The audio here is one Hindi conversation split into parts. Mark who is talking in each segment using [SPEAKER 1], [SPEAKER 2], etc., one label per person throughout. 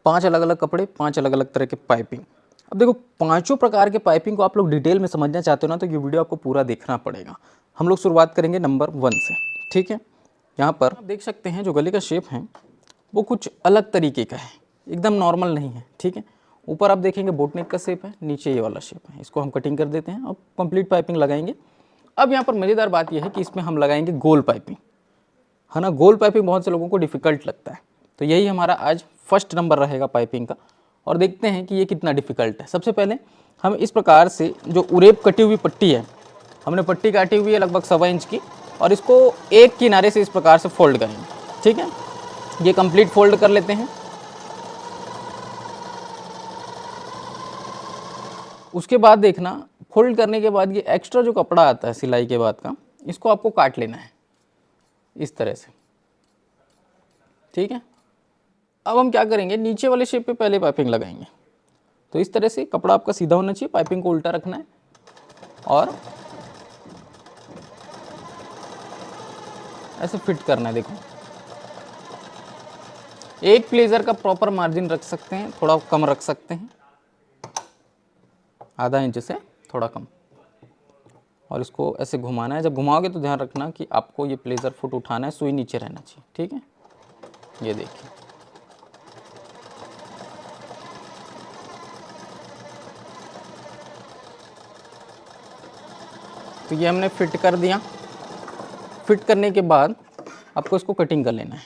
[SPEAKER 1] 5 अलग अलग कपड़े, 5 अलग अलग तरह के पाइपिंग। अब देखो पांचों प्रकार के पाइपिंग को आप लोग डिटेल में समझना चाहते हो ना, तो ये वीडियो आपको पूरा देखना पड़ेगा। हम लोग शुरुआत करेंगे नंबर 1 से, ठीक है। यहाँ पर आप देख सकते हैं जो गले का शेप है वो कुछ अलग तरीके का है, एकदम नॉर्मल नहीं है, ठीक है। ऊपर आप देखेंगे बोटनेक का शेप है, नीचे ये वाला शेप है। इसको हम कटिंग कर देते हैं और कंप्लीट पाइपिंग लगाएंगे। अब यहाँ पर मज़ेदार बात यह है कि इसमें हम लगाएंगे गोल पाइपिंग, है ना। गोल पाइपिंग बहुत से लोगों को डिफ़िकल्ट लगता है, तो यही हमारा आज फर्स्ट नंबर रहेगा पाइपिंग का। और देखते हैं कि ये कितना डिफ़िकल्ट है। सबसे पहले हम इस प्रकार से जो उरेप कटी हुई पट्टी है, हमने पट्टी काटी हुई है लगभग 1.25 इंच की, और इसको एक किनारे से इस प्रकार से फोल्ड करेंगे, ठीक है। ये कंप्लीट फोल्ड कर लेते हैं। उसके बाद देखना, फोल्ड करने के बाद ये एक्स्ट्रा जो कपड़ा आता है सिलाई के बाद का, इसको आपको काट लेना है इस तरह से, ठीक है। अब हम क्या करेंगे, नीचे वाले शेप पे पहले पाइपिंग लगाएंगे। तो इस तरह से कपड़ा आपका सीधा होना चाहिए, पाइपिंग को उल्टा रखना है और ऐसे फिट करना है। देखो एक प्लेजर का प्रॉपर मार्जिन रख सकते हैं, थोड़ा कम रख सकते हैं, आधा इंच से थोड़ा कम, और इसको ऐसे घुमाना है। जब घुमाओगे तो ध्यान रखना कि आपको ये प्लेजर फुट उठाना है, सुई नीचे रहना चाहिए, ठीक है। ये देखिए, तो ये हमने फिट कर दिया। फिट करने के बाद आपको इसको कटिंग कर लेना है,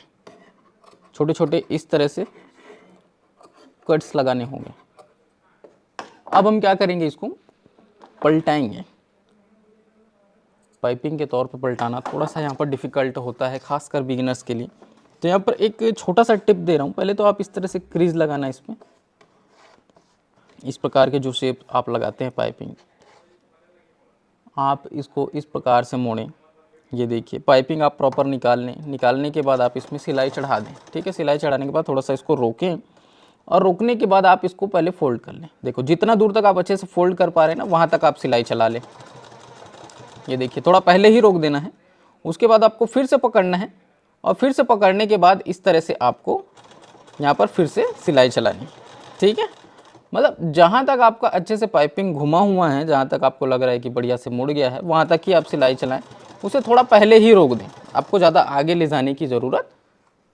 [SPEAKER 1] छोटे छोटे इस तरह से कट्स लगाने होंगे। अब हम क्या करेंगे, इसको पलटाएंगे। पाइपिंग के तौर पर पलटाना थोड़ा सा यहाँ पर डिफ़िकल्ट होता है, खासकर बिगिनर्स के लिए। तो यहाँ पर एक छोटा सा टिप दे रहा हूँ। पहले तो आप इस तरह से क्रीज लगाना है इसमें, इस प्रकार के जो शेप आप लगाते हैं पाइपिंग, आप इसको इस प्रकार से मोड़ें। ये देखिए पाइपिंग आप प्रॉपर निकालने के बाद आप इसमें सिलाई चढ़ा दें, ठीक है। सिलाई चढ़ाने के बाद थोड़ा सा इसको रोकें, और रोकने के बाद आप इसको पहले फोल्ड कर लें। देखो जितना दूर तक आप अच्छे से फोल्ड कर पा रहे हैं ना, वहाँ तक आप सिलाई चला लें। ये देखिए थोड़ा पहले ही रोक देना है। उसके बाद आपको फिर से पकड़ना है, और फिर से पकड़ने के बाद इस तरह से आपको यहाँ पर फिर से सिलाई चलानी, ठीक है। मतलब जहाँ तक आपका अच्छे से पाइपिंग घुमा हुआ है, जहाँ तक आपको लग रहा है कि बढ़िया से मुड़ गया है, वहाँ तक ही आप सिलाई चलाएं। उसे थोड़ा पहले ही रोक दें, आपको ज़्यादा आगे ले जाने की ज़रूरत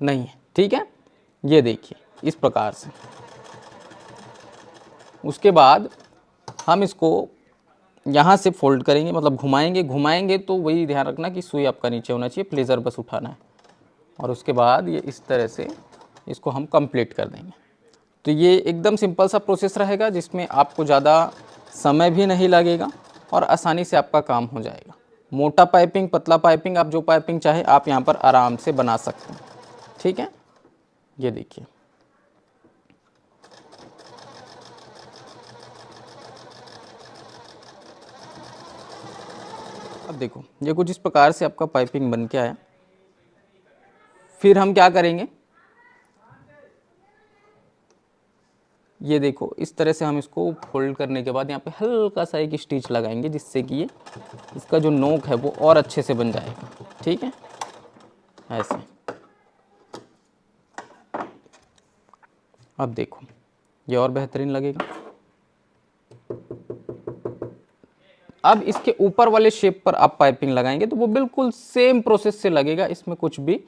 [SPEAKER 1] नहीं है, ठीक है। ये देखिए इस प्रकार से। उसके बाद हम इसको यहाँ से फोल्ड करेंगे, मतलब घुमाएंगे तो वही ध्यान रखना कि सुई आपका नीचे होना चाहिए, प्लेजर बस उठाना है। और उसके बाद ये इस तरह से इसको हम कंप्लीट कर देंगे। तो ये एकदम सिंपल सा प्रोसेस रहेगा, जिसमें आपको ज़्यादा समय भी नहीं लगेगा और आसानी से आपका काम हो जाएगा। मोटा पाइपिंग, पतला पाइपिंग, आप जो पाइपिंग चाहे आप यहाँ पर आराम से बना सकते हैं, ठीक है। ये देखिए अब देखो ये कुछ इस प्रकार से आपका पाइपिंग बन के आया। फिर हम क्या करेंगे, ये देखो इस तरह से हम इसको फोल्ड करने के बाद यहाँ पे हल्का सा एक स्टिच लगाएंगे, जिससे कि ये इसका जो नोक है वो और अच्छे से बन जाएगा, ठीक है। ऐसे अब देखो ये और बेहतरीन लगेगा। अब इसके ऊपर वाले शेप पर आप पाइपिंग लगाएंगे तो वो बिल्कुल सेम प्रोसेस से लगेगा, इसमें कुछ भी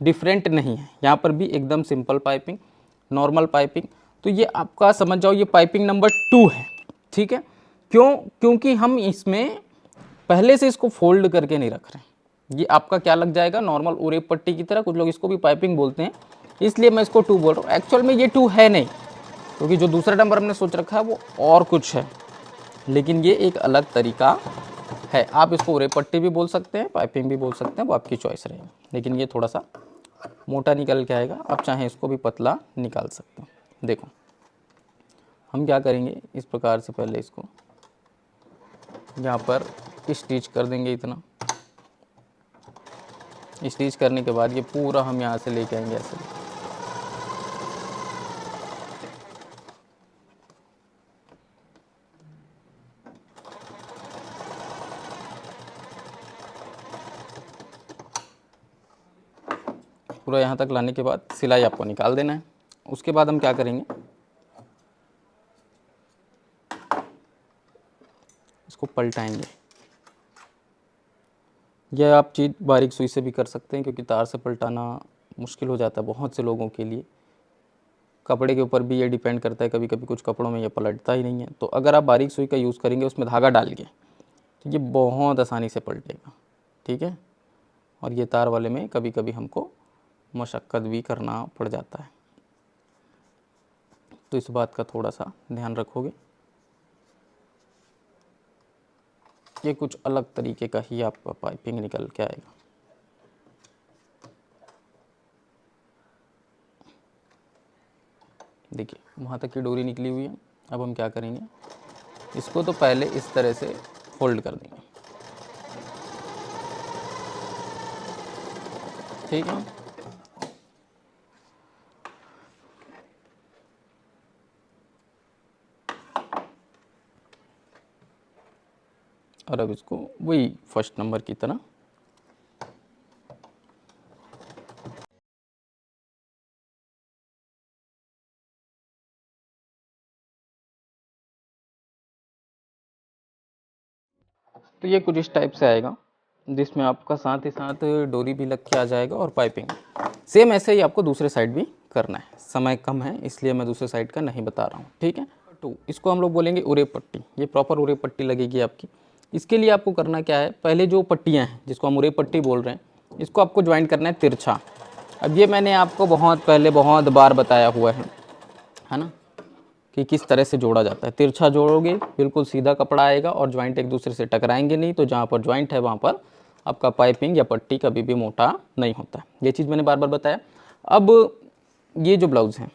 [SPEAKER 1] डिफरेंट नहीं है। यहाँ पर भी एकदम सिंपल पाइपिंग, नॉर्मल पाइपिंग। तो ये आपका समझ जाओ ये पाइपिंग नंबर 2 है, ठीक है। क्योंकि हम इसमें पहले से इसको फोल्ड करके नहीं रख रहे। ये आपका क्या लग जाएगा, नॉर्मल उरेप पट्टी की तरह। कुछ लोग इसको भी पाइपिंग बोलते हैं, इसलिए मैं इसको 2 बोल रहा हूँ। एक्चुअल में ये 2 है नहीं, क्योंकि जो दूसरा नंबर हमने सोच रखा है वो और कुछ है, लेकिन ये एक अलग तरीका है। आप इसको उरेप पट्टी भी बोल सकते हैं, पाइपिंग भी बोल सकते हैं, वो आपकी चॉइस रहेगी। लेकिन ये थोड़ा सा मोटा निकल के आएगा, आप चाहें इसको भी पतला निकाल सकते हैं। देखो हम क्या करेंगे, इस प्रकार से पहले इसको यहाँ पर स्टिच कर देंगे। इतना स्टिच करने के बाद ये पूरा हम यहाँ से लेके आएंगे ऐसे। पूरा यहाँ तक लाने के बाद सिलाई आपको निकाल देना है, उसके बाद हम क्या करेंगे, इसको पलटाएंगे। यह आप चीज़ बारीक सुई से भी कर सकते हैं, क्योंकि तार से पलटाना मुश्किल हो जाता है बहुत से लोगों के लिए। कपड़े के ऊपर भी ये डिपेंड करता है, कभी कभी कुछ कपड़ों में ये पलटता ही नहीं है। तो अगर आप बारीक सुई का यूज़ करेंगे उसमें धागा डाल के, तो ये बहुत आसानी से पलटेगा, ठीक है। और ये तार वाले में कभी कभी हमको मशक्क़त भी करना पड़ जाता है, तो इस बात का थोड़ा सा ध्यान रखोगे। ये कुछ अलग तरीके का ही आपका पाइपिंग निकल के आएगा। देखिए वहाँ तक की डोरी निकली हुई है। अब हम क्या करेंगे, इसको तो पहले इस तरह से फोल्ड कर देंगे, ठीक है। और अब इसको वही फर्स्ट नंबर की तरह तो ये कुछ इस टाइप से आएगा, जिसमें आपका साथ ही साथ डोरी भी लग के आ जाएगा और पाइपिंग। सेम ऐसे ही आपको दूसरे साइड भी करना है। समय कम है इसलिए मैं दूसरे साइड का नहीं बता रहा हूँ, ठीक है। तो इसको हम लोग बोलेंगे उरे पट्टी। ये प्रॉपर उरे पट्टी लगेगी आपकी। इसके लिए आपको करना क्या है, पहले जो पट्टियाँ हैं जिसको हम उरे पट्टी बोल रहे हैं, इसको आपको ज्वाइंट करना है तिरछा। अब ये मैंने आपको बहुत पहले बहुत बार बताया हुआ है ना, कि किस तरह से जोड़ा जाता है। तिरछा जोड़ोगे बिल्कुल सीधा कपड़ा आएगा और ज्वाइंट एक दूसरे से टकराएंगे नहीं, तो जहाँ पर ज्वाइंट है वहाँ पर आपका पाइपिंग या पट्टी कभी भी मोटा नहीं होता। ये चीज़ मैंने बार बार बताया। अब ये जो ब्लाउज़ है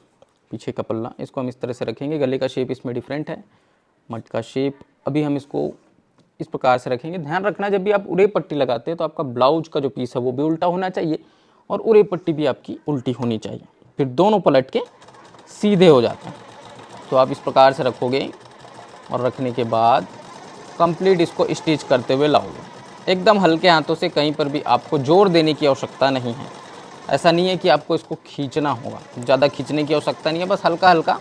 [SPEAKER 1] पीछे का पल्ला, इसको हम इस तरह से रखेंगे। गले का शेप इसमें डिफरेंट है, मट का शेप। अभी हम इसको इस प्रकार से रखेंगे। ध्यान रखना जब भी आप उरे पट्टी लगाते हैं तो आपका ब्लाउज का जो पीस है वो भी उल्टा होना चाहिए और उरे पट्टी भी आपकी उल्टी होनी चाहिए, फिर दोनों पलट के सीधे हो जाते हैं। तो आप इस प्रकार से रखोगे और रखने के बाद कंप्लीट इसको स्टिच करते हुए लाओगे एकदम हल्के हाथों से। कहीं पर भी आपको जोर देने की आवश्यकता नहीं है। ऐसा नहीं है कि आपको इसको खींचना होगा, ज़्यादा खींचने की आवश्यकता नहीं है, बस हल्का हल्का।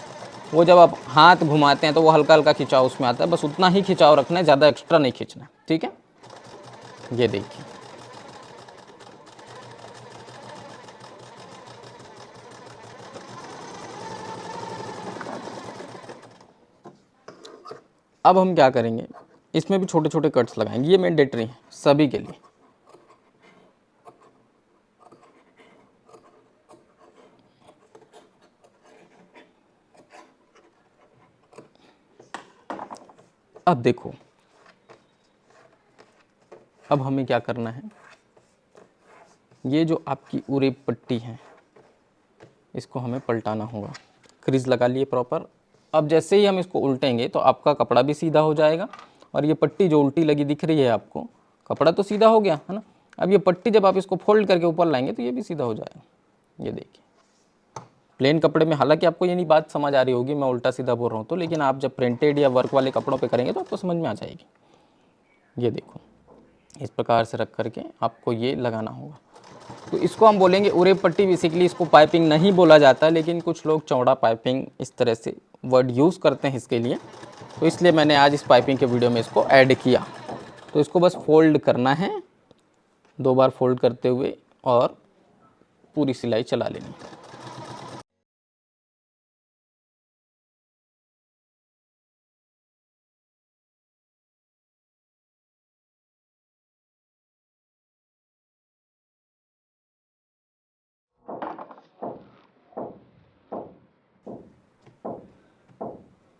[SPEAKER 1] वो जब आप हाथ घुमाते हैं तो वो हल्का हल्का खिंचाव उसमें आता है, बस उतना ही खिंचाव रखना है, ज़्यादा एक्स्ट्रा नहीं खींचना, ठीक है। ये देखिए, अब हम क्या करेंगे, इसमें भी छोटे छोटे कट्स लगाएंगे। ये मैंडेटरी है सभी के लिए। अब देखो, अब हमें क्या करना है, ये जो आपकी उरे पट्टी है इसको हमें पलटाना होगा। क्रीज लगा लिए प्रॉपर। अब जैसे ही हम इसको उल्टेंगे तो आपका कपड़ा भी सीधा हो जाएगा और ये पट्टी जो उल्टी लगी दिख रही है आपको, कपड़ा तो सीधा हो गया है ना। अब ये पट्टी जब आप इसको फोल्ड करके ऊपर लाएंगे तो ये भी सीधा हो जाएगा। ये देखिए, प्लेन कपड़े में हालांकि आपको ये नहीं बात समझ आ रही होगी मैं उल्टा सीधा बोल रहा हूँ तो, लेकिन आप जब प्रिंटेड या वर्क वाले कपड़ों पे करेंगे तो आपको समझ में आ जाएगी। ये देखो, इस प्रकार से रख करके आपको ये लगाना होगा। तो इसको हम बोलेंगे उरे पट्टी। बेसिकली इसको पाइपिंग नहीं बोला जाता, लेकिन कुछ लोग चौड़ा पाइपिंग इस तरह से वर्ड यूज़ करते हैं इसके लिए, तो इसलिए मैंने आज इस पाइपिंग के वीडियो में इसको ऐड किया। तो इसको बस फोल्ड करना है, 2 बार फोल्ड करते हुए और पूरी सिलाई चला लेनी।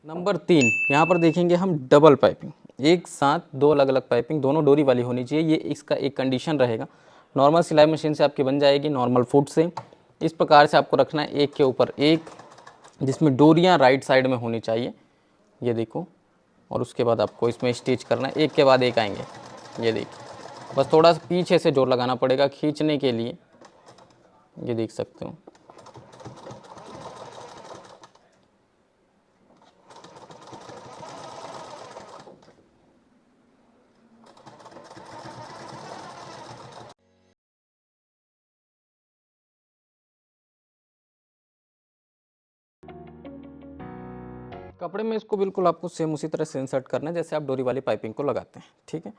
[SPEAKER 1] नंबर 3, यहाँ पर देखेंगे हम डबल पाइपिंग। एक साथ 2 अलग अलग पाइपिंग, दोनों डोरी वाली होनी चाहिए। ये इसका एक कंडीशन रहेगा। नॉर्मल सिलाई मशीन से आपकी बन जाएगी, नॉर्मल फुट से। इस प्रकार से आपको रखना है एक के ऊपर एक, जिसमें डोरियाँ राइट साइड में होनी चाहिए। ये देखो, और उसके बाद आपको इसमें स्टिच करना है, एक के बाद एक आएंगे। ये देखिए, बस थोड़ा सा पीछे से जोर लगाना पड़ेगा खींचने के लिए। ये देख सकते हो। कपड़े में इसको बिल्कुल आपको सेम उसी तरह से इंसर्ट करना है जैसे आप डोरी वाली पाइपिंग को लगाते हैं, ठीक है।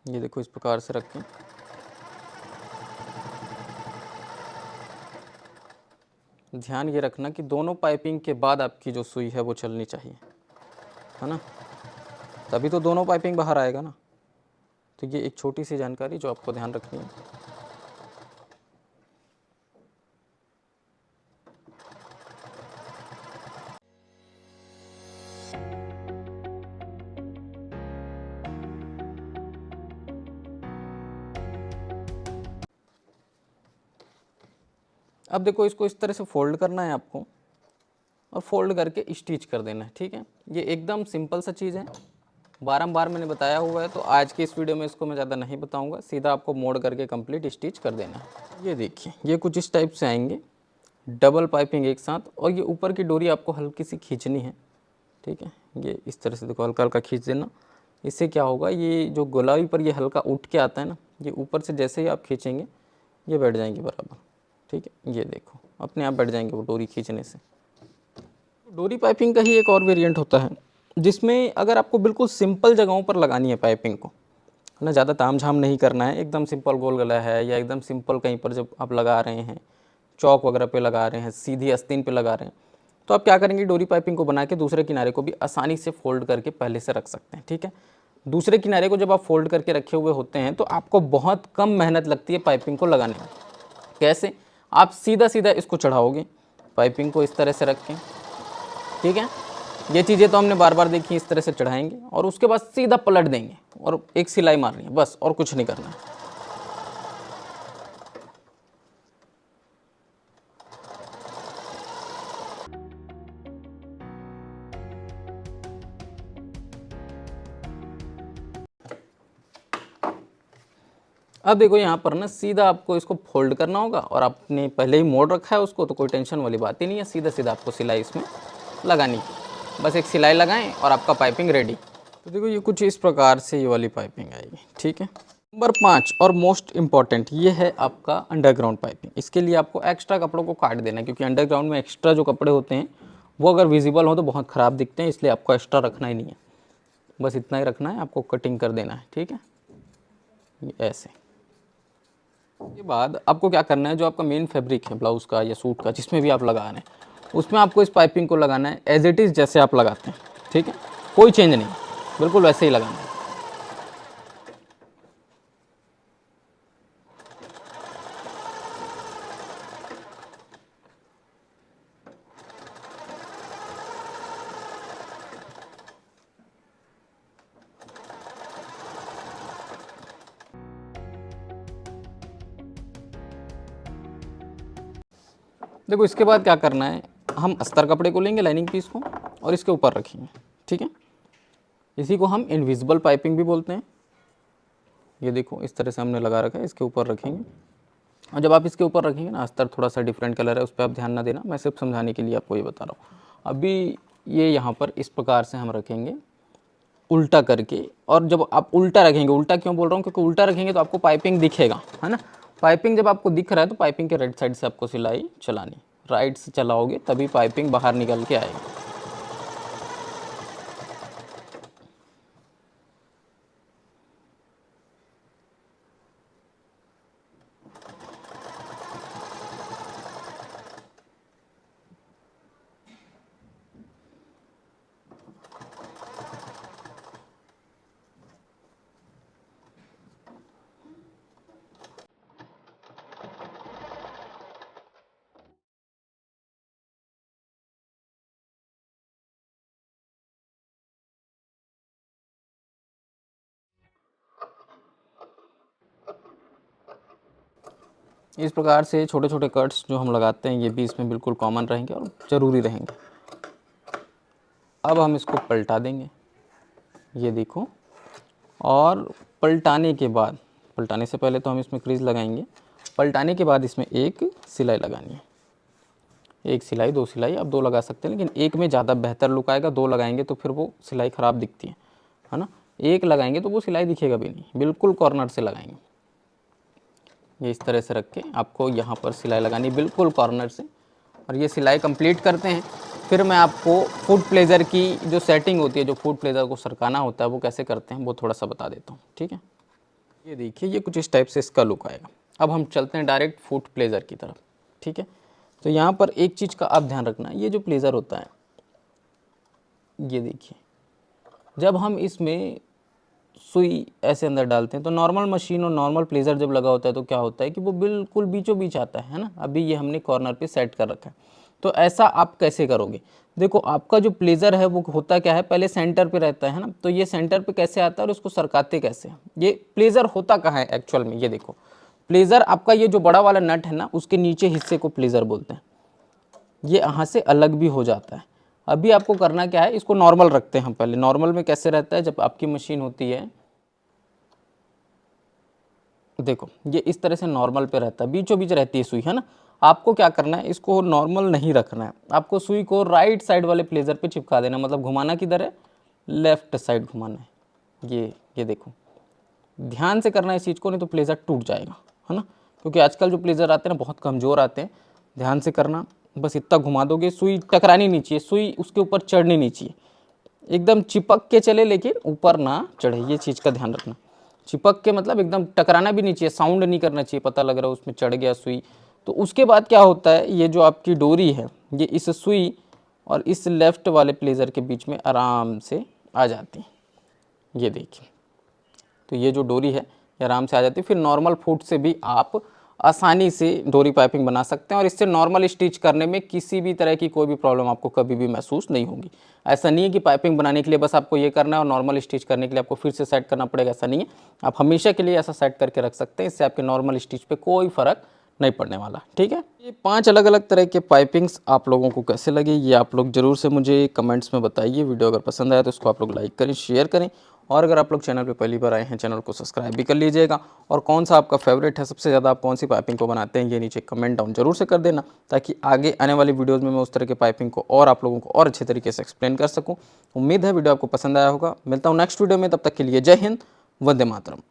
[SPEAKER 1] ये देखो इस प्रकार से रखें। ध्यान ये रखना कि दोनों पाइपिंग के बाद आपकी जो सुई है वो चलनी चाहिए, है ना, तभी तो दोनों पाइपिंग बाहर आएगा ना। तो ये एक छोटी सी जानकारी जो आपको ध्यान रखनी है। अब देखो इसको इस तरह से फोल्ड करना है आपको और फोल्ड करके स्टिच कर देना है, ठीक है। ये एकदम सिंपल सा चीज़ है, बारंबार मैंने बताया हुआ है, तो आज की इस वीडियो में इसको मैं ज़्यादा नहीं बताऊंगा, सीधा आपको मोड़ करके कंप्लीट स्टिच कर देना है। ये देखिए ये कुछ इस टाइप से आएंगे, डबल पाइपिंग एक साथ, और ये ऊपर की डोरी आपको हल्की सी खींचनी है, ठीक है। ये इस तरह से देखो हल्का हल्का खींच देना। इससे क्या होगा, ये जो गोलाई पर ये हल्का उठ के आता है ना, ये ऊपर से जैसे ही आप खींचेंगे ये बैठ जाएंगे बराबर, ठीक है। ये देखो अपने आप बैठ जाएंगे वो डोरी खींचने से। डोरी पाइपिंग का ही एक और वेरिएंट होता है जिसमें अगर आपको बिल्कुल सिंपल जगहों पर लगानी है पाइपिंग को, है ना, ज़्यादा तामझाम नहीं करना है, एकदम सिंपल गोल गला है या एकदम सिंपल कहीं पर जब आप लगा रहे हैं, चौक वगैरह पे लगा रहे हैं, सीधी आस्तीन पे लगा रहे हैं, तो आप क्या करेंगे, डोरी पाइपिंग को बना के दूसरे किनारे को भी आसानी से फोल्ड करके पहले से रख सकते हैं, ठीक है। दूसरे किनारे को जब आप फोल्ड करके रखे हुए होते हैं तो आपको बहुत कम मेहनत लगती है पाइपिंग को लगाने में। कैसे, आप सीधा सीधा इसको चढ़ाओगे पाइपिंग को इस तरह से रख के, ठीक है। ये चीज़ें तो हमने बार बार देखी, इस तरह से चढ़ाएंगे और उसके बाद सीधा पलट देंगे और एक सिलाई मारनी है, बस, और कुछ नहीं करना है। अब देखो यहाँ पर ना सीधा आपको इसको फोल्ड करना होगा और आपने पहले ही मोड़ रखा है उसको, तो कोई टेंशन वाली बात ही नहीं है, सीधा सीधा आपको सिलाई इसमें लगानी है। बस एक सिलाई लगाएं और आपका पाइपिंग रेडी। तो देखो ये कुछ इस प्रकार से ये वाली पाइपिंग आएगी, ठीक है। नंबर 5 और मोस्ट इम्पॉर्टेंट, ये है आपका अंडरग्राउंड पाइपिंग। इसके लिए आपको एक्स्ट्रा कपड़ों को काट देना है, क्योंकि अंडरग्राउंड में एक्स्ट्रा जो कपड़े होते हैं वो अगर विजिबल हो तो बहुत ख़राब दिखते हैं, इसलिए आपको एक्स्ट्रा रखना ही नहीं है, बस इतना ही रखना है, आपको कटिंग कर देना है, ठीक है, ऐसे। के बाद आपको क्या करना है, जो आपका मेन फैब्रिक है ब्लाउज़ का या सूट का, जिसमें भी आप लगा रहे हैं, उसमें आपको इस पाइपिंग को लगाना है एज इट इज़ जैसे आप लगाते हैं, ठीक है, कोई चेंज नहीं, बिल्कुल वैसे ही लगाना है। देखो इसके बाद क्या करना है, हम अस्तर कपड़े को लेंगे, लाइनिंग पीस को, और इसके ऊपर रखेंगे, ठीक है। इसी को हम इनविजिबल पाइपिंग भी बोलते हैं। ये देखो इस तरह से हमने लगा रखा है, इसके ऊपर रखेंगे, और जब आप इसके ऊपर रखेंगे ना, अस्तर थोड़ा सा डिफरेंट कलर है, उस पर आप ध्यान ना देना, मैं सिर्फ समझाने के लिए आपको ये बता रहा हूँ। अभी ये यहाँ पर इस प्रकार से हम रखेंगे उल्टा करके, और जब आप उल्टा रखेंगे, उल्टा क्यों बोल रहा हूँ, क्योंकि उल्टा रखेंगे तो आपको पाइपिंग दिखेगा, है ना। पाइपिंग जब आपको दिख रहा है तो पाइपिंग के राइट साइड से आपको सिलाई चलानी, राइट से चलाओगे तभी पाइपिंग बाहर निकल के आएगी। इस प्रकार से छोटे छोटे कट्स जो हम लगाते हैं ये भी इसमें बिल्कुल कॉमन रहेंगे और ज़रूरी रहेंगे। अब हम इसको पलटा देंगे, ये देखो, और पलटाने के बाद, पलटाने से पहले तो हम इसमें क्रीज लगाएंगे, पलटाने के बाद इसमें एक सिलाई लगानी है, एक सिलाई, दो सिलाई, आप दो लगा सकते हैं, लेकिन एक में ज़्यादा बेहतर लुक आएगा, दो लगाएंगे तो फिर वो सिलाई ख़राब दिखती है ना। एक लगाएंगे तो वो सिलाई दिखेगा भी नहीं, बिल्कुल कॉर्नर से लगाएंगे। ये इस तरह से रख के आपको यहाँ पर सिलाई लगानी बिल्कुल कॉर्नर से, और ये सिलाई कंप्लीट करते हैं, फिर मैं आपको फूड प्लेजर की जो सेटिंग होती है, जो फूड प्लेजर को सरकाना होता है वो कैसे करते हैं वो थोड़ा सा बता देता हूँ, ठीक है। ये देखिए ये कुछ इस टाइप से इसका लुक आएगा। अब हम चलते हैं डायरेक्ट फूड प्लेजर की तरफ, ठीक है। तो यहाँ पर एक चीज़ का आप ध्यान रखना, ये जो प्लेजर होता है, ये देखिए जब हम इसमें सुई ऐसे अंदर डालते हैं तो नॉर्मल मशीन और नॉर्मल प्लेजर जब लगा होता है तो क्या होता है कि वो बिल्कुल बीचों बीच आता है ना। अभी ये हमने कॉर्नर पे सेट कर रखा है, तो ऐसा आप कैसे करोगे। देखो आपका जो प्लेजर है वो होता क्या है, पहले सेंटर पे रहता है ना, तो ये सेंटर पे कैसे आता है और उसको सरकाते कैसे हैं। ये प्लेजर होता कहाँ है एक्चुअल में, ये देखो प्लेजर आपका ये जो बड़ा वाला नट है ना उसके नीचे हिस्से को प्लेजर बोलते हैं। ये यहाँ से अलग भी हो जाता है। अभी आपको करना क्या है, इसको नॉर्मल रखते हैं हम पहले। नॉर्मल में कैसे रहता है, जब आपकी मशीन होती है, देखो ये इस तरह से नॉर्मल पे रहता है, बीचों बीच रहती है सुई, है ना। आपको क्या करना है, इसको नॉर्मल नहीं रखना है, आपको सुई को राइट साइड वाले प्लेजर पे चिपका देना। मतलब घुमाना किधर है, लेफ्ट साइड घुमाना है। ये देखो ध्यान से करना है इस चीज़ को, नहीं तो प्लेजर टूट जाएगा, है ना। क्योंकि आजकल जो प्लेजर आते हैं ना बहुत कमज़ोर आते हैं। ध्यान से करना, बस इतना घुमा दोगे, सुई टकरानी नहीं चाहिए, सुई उसके ऊपर चढ़नी नहीं चाहिए, एकदम चिपक के चले लेकिन ऊपर ना चढ़े, ये चीज़ का ध्यान रखना। चिपक के मतलब एकदम टकराना भी नहीं चाहिए, साउंड नहीं करना चाहिए, पता लग रहा है उसमें चढ़ गया सुई। तो उसके बाद क्या होता है, ये जो आपकी डोरी है ये इस सुई और इस लेफ्ट वाले प्लेजर के बीच में आराम से आ जाती है। ये देखिए, तो ये जो डोरी है ये आराम से आ जाती है। फिर नॉर्मल फुट से भी आप आसानी से डोरी पाइपिंग बना सकते हैं और इससे नॉर्मल स्टिच करने में किसी भी तरह की कोई भी प्रॉब्लम आपको कभी भी महसूस नहीं होगी। ऐसा नहीं है कि पाइपिंग बनाने के लिए बस आपको ये करना है और नॉर्मल स्टिच करने के लिए आपको फिर से सेट करना पड़ेगा, ऐसा नहीं है। आप हमेशा के लिए ऐसा सेट करके रख सकते हैं, इससे आपके नॉर्मल स्टिच पे कोई फ़र्क नहीं पड़ने वाला, ठीक है। ये 5 अलग अलग तरह के पाइपिंग्स आप लोगों को कैसे लगे ये आप लोग ज़रूर से मुझे कमेंट्स में बताइए। वीडियो अगर पसंद आया तो इसको आप लोग लाइक करें, शेयर करें, और अगर आप लोग चैनल पे पहली बार आए हैं चैनल को सब्सक्राइब भी कर लीजिएगा। और कौन सा आपका फेवरेट है, सबसे ज़्यादा आप कौन सी पाइपिंग को बनाते हैं, ये नीचे कमेंट डाउन जरूर से कर देना, ताकि आगे आने वाली वीडियोज़ में मैं उस तरह के पाइपिंग को और आप लोगों को और अच्छे तरीके से एक्सप्लेन कर सकूँ। उम्मीद है वीडियो आपको पसंद आया होगा। मिलता हूँ नेक्स्ट वीडियो में, तब तक के लिए जय हिंद, वंदे मातरम।